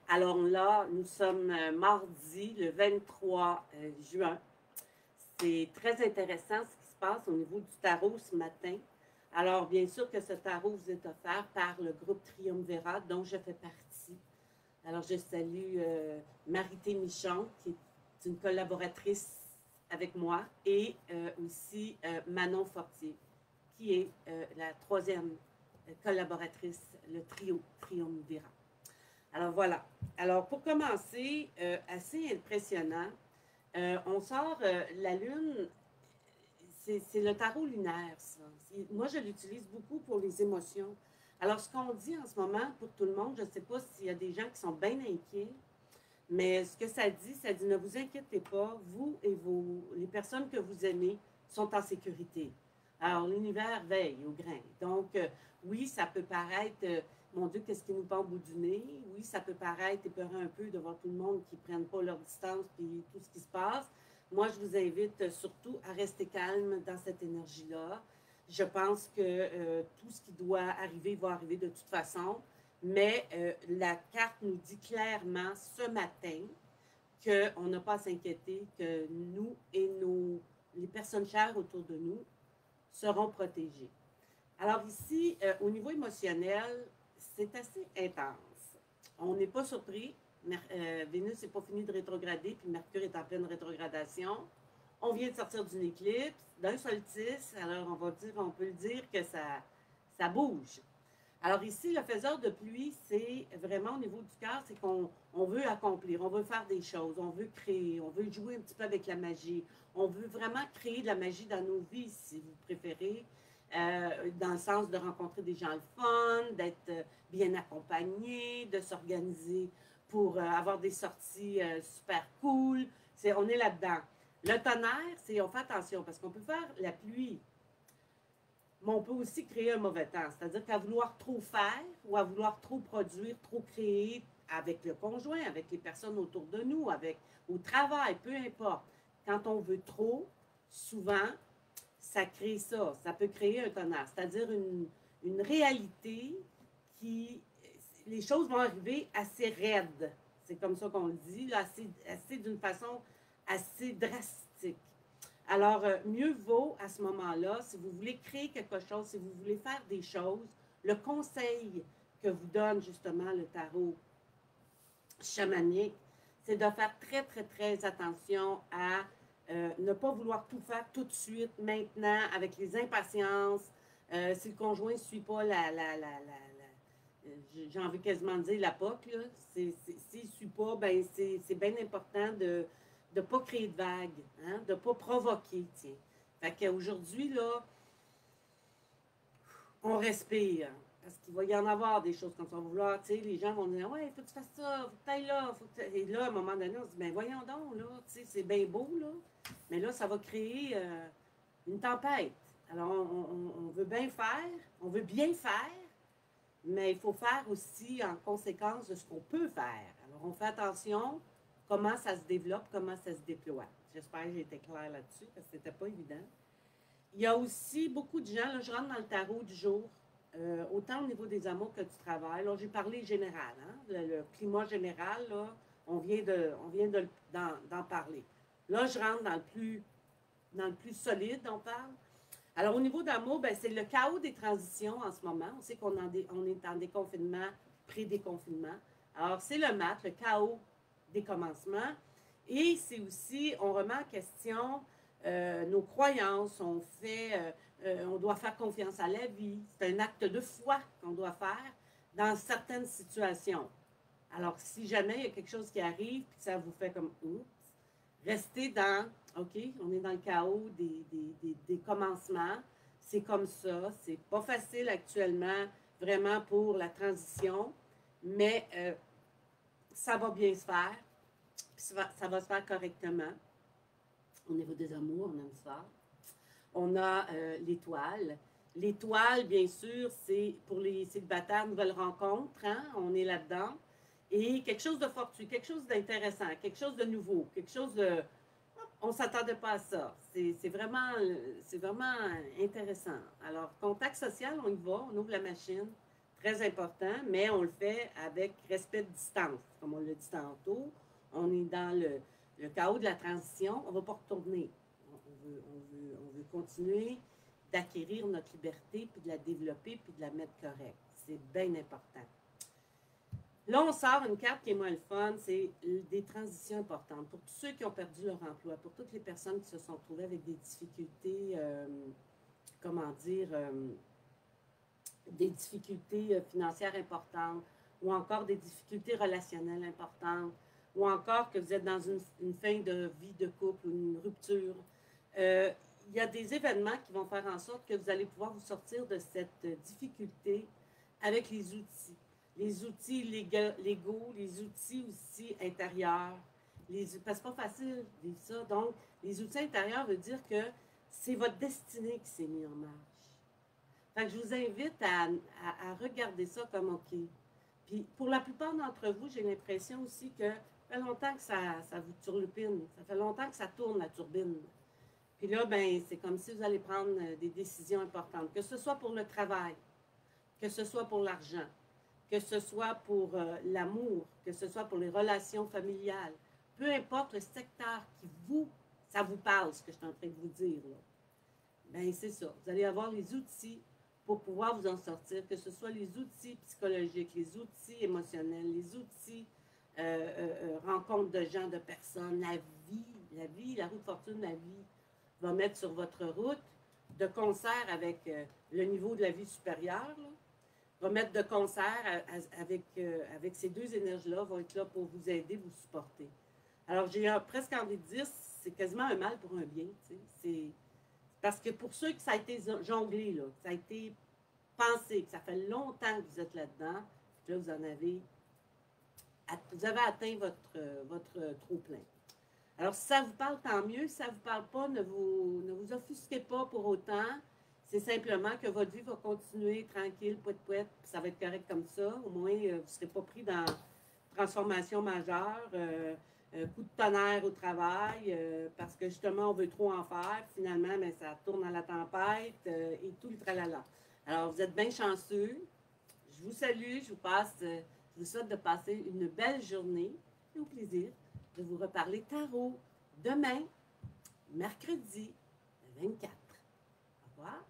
Alors là, nous sommes mardi, le 23 juin. C'est très intéressant ce qui se passe au niveau du tarot ce matin. Alors, bien sûr que ce tarot vous est offert par le groupe Triumvirat, dont je fais partie. Alors, je salue Marité Michon, qui est une collaboratrice avec moi, et aussi Manon Fortier, qui est la troisième collaboratrice, le trio Triumvirat. Alors voilà. Alors pour commencer, assez impressionnant, on sort la Lune, c'est le tarot lunaire, ça. Moi, je l'utilise beaucoup pour les émotions. Alors ce qu'on dit en ce moment pour tout le monde, je ne sais pas s'il y a des gens qui sont bien inquiets, mais ce que ça dit ne vous inquiétez pas, vous et les personnes que vous aimez sont en sécurité. Alors, l'univers veille au grain. Donc, oui, ça peut paraître, mon Dieu, qu'est-ce qui nous pend au bout du nez? Oui, ça peut paraître épeurant un peu de voir tout le monde qui ne prennent pas leur distance puis tout ce qui se passe. Moi, je vous invite surtout à rester calme dans cette énergie-là. Je pense que tout ce qui doit arriver va arriver de toute façon. Mais la carte nous dit clairement ce matin qu'on n'a pas à s'inquiéter, que nous et les personnes chères autour de nous seront protégées. Alors ici, au niveau émotionnel, c'est assez intense. On n'est pas surpris. Vénus n'est pas fini de rétrograder, puis Mercure est en pleine rétrogradation. On vient de sortir d'une éclipse, d'un solstice. Alors on peut le dire que ça bouge. Alors ici, le faiseur de pluie, c'est vraiment au niveau du cœur, c'est qu'on veut accomplir, on veut faire des choses, on veut créer, on veut jouer un petit peu avec la magie. On veut vraiment créer de la magie dans nos vies, si vous préférez, dans le sens de rencontrer des gens le fun, d'être bien accompagné, de s'organiser pour avoir des sorties super cool. On est là-dedans. Le tonnerre, c'est on fait attention parce qu'on peut faire la pluie, mais on peut aussi créer un mauvais temps. C'est-à-dire qu'à vouloir trop faire ou à vouloir trop produire, trop créer avec le conjoint, avec les personnes autour de nous, au travail, peu importe. Quand on veut trop, souvent, ça crée ça. Ça peut créer un tonnerre. C'est-à-dire une réalité qui... Les choses vont arriver assez raides. C'est comme ça qu'on le dit, là, assez d'une façon assez drastique. Alors, mieux vaut à ce moment-là, si vous voulez créer quelque chose, si vous voulez faire des choses, le conseil que vous donne justement le tarot chamanique, c'est de faire très, très, très attention à ne pas vouloir tout faire tout de suite, maintenant, avec les impatiences. Si le conjoint ne suit pas j'ai envie quasiment de dire la POC, là. S'il ne suit pas, ben c'est bien important de ne pas créer de vagues, hein, de ne pas provoquer, tiens. Fait qu'aujourd'hui, là, on respire. Parce qu'il va y en avoir des choses comme ça. On va vouloir, tu sais, les gens vont dire, ouais, il faut que tu fasses ça, faut que tu ailles là. Et là, à un moment donné, on se dit, ben voyons donc, là, tu sais, c'est bien beau, là. Mais là, ça va créer une tempête. Alors, on veut bien faire, on veut bien faire, mais il faut faire aussi en conséquence de ce qu'on peut faire. Alors, on fait attention comment ça se développe, comment ça se déploie. J'espère que j'ai été claire là-dessus, parce que c'était pas évident. Il y a aussi beaucoup de gens, là, je rentre dans le tarot du jour, autant au niveau des amours que du travail. Là, j'ai parlé général, hein, le climat général, là, d'en parler. Là, je rentre dans le plus solide, on parle. Alors, au niveau d'amour, ben, c'est le chaos des transitions en ce moment. On sait on est en déconfinement, pré-déconfinement. Alors, c'est le mat, le chaos des commencements. Et c'est aussi, on remet en question nos croyances. On doit faire confiance à la vie. C'est un acte de foi qu'on doit faire dans certaines situations. Alors, si jamais il y a quelque chose qui arrive, puis ça vous fait comme oups, restez dans, OK, on est dans le chaos des commencements. C'est comme ça. C'est pas facile actuellement, vraiment, pour la transition, mais ça va bien se faire. Puis ça va se faire correctement. Au niveau des amours, on aime ça. On a l'étoile. L'étoile, bien sûr, c'est pour les célibataires, nouvelle rencontre. Hein? On est là-dedans. Et quelque chose de fortuit, quelque chose d'intéressant, quelque chose de nouveau, quelque chose de... On ne s'attendait pas à ça. C'est vraiment intéressant. Alors, contact social, on y va, on ouvre la machine. très important, mais on le fait avec respect de distance. Comme on l'a dit tantôt, on est dans le chaos de la transition, on ne va pas retourner. On veut continuer d'acquérir notre liberté, puis de la développer, puis de la mettre correcte. C'est bien important. Là, on sort une carte qui est moins le fun, c'est des transitions importantes. Pour tous ceux qui ont perdu leur emploi, pour toutes les personnes qui se sont trouvées avec des difficultés, des difficultés financières importantes, ou encore des difficultés relationnelles importantes, ou encore que vous êtes dans une fin de vie de couple ou une rupture. Il y a des événements qui vont faire en sorte que vous allez pouvoir vous sortir de cette difficulté avec les outils. Les outils légaux, les outils aussi intérieurs. Parce que c'est pas facile de dire ça. Donc, les outils intérieurs veut dire que c'est votre destinée qui s'est mise en marche. Fait que je vous invite à regarder ça comme OK. Puis, pour la plupart d'entre vous, j'ai l'impression aussi que ça fait longtemps que ça vous turlupine. Ça fait longtemps que ça tourne, la turbine. Puis là, ben, c'est comme si vous allez prendre des décisions importantes. Que ce soit pour le travail, que ce soit pour l'argent, que ce soit pour l'amour, que ce soit pour les relations familiales. Peu importe le secteur ça vous parle, ce que je suis en train de vous dire, là. Bien, c'est ça. Vous allez avoir les outils pour pouvoir vous en sortir, que ce soit les outils psychologiques, les outils émotionnels, les outils rencontres de gens, de personnes, la roue de fortune, la vie va mettre sur votre route de concert avec le niveau de la vie supérieure, là, va mettre de concert avec ces deux énergies-là, vont être là pour vous aider, vous supporter. Alors, j'ai presque envie de dire, c'est quasiment un mal pour un bien. C'est parce que pour ceux que ça a été jonglé, là, que ça a été pensé, que ça fait longtemps que vous êtes là-dedans, là, vous avez atteint votre trop-plein. Alors, si ça vous parle, tant mieux. Si ça ne vous parle pas, ne vous offusquez pas pour autant. C'est simplement que votre vie va continuer tranquille, pouet-pouet, puis ça va être correct comme ça. Au moins, vous ne serez pas pris dans transformation majeure, coup de tonnerre au travail, parce que justement, on veut trop en faire. Finalement, bien, ça tourne à la tempête et tout le tralala. Alors, vous êtes bien chanceux. Je vous salue, je vous souhaite de passer une belle journée et au plaisir de vous reparler tarot demain, mercredi 24. Au revoir.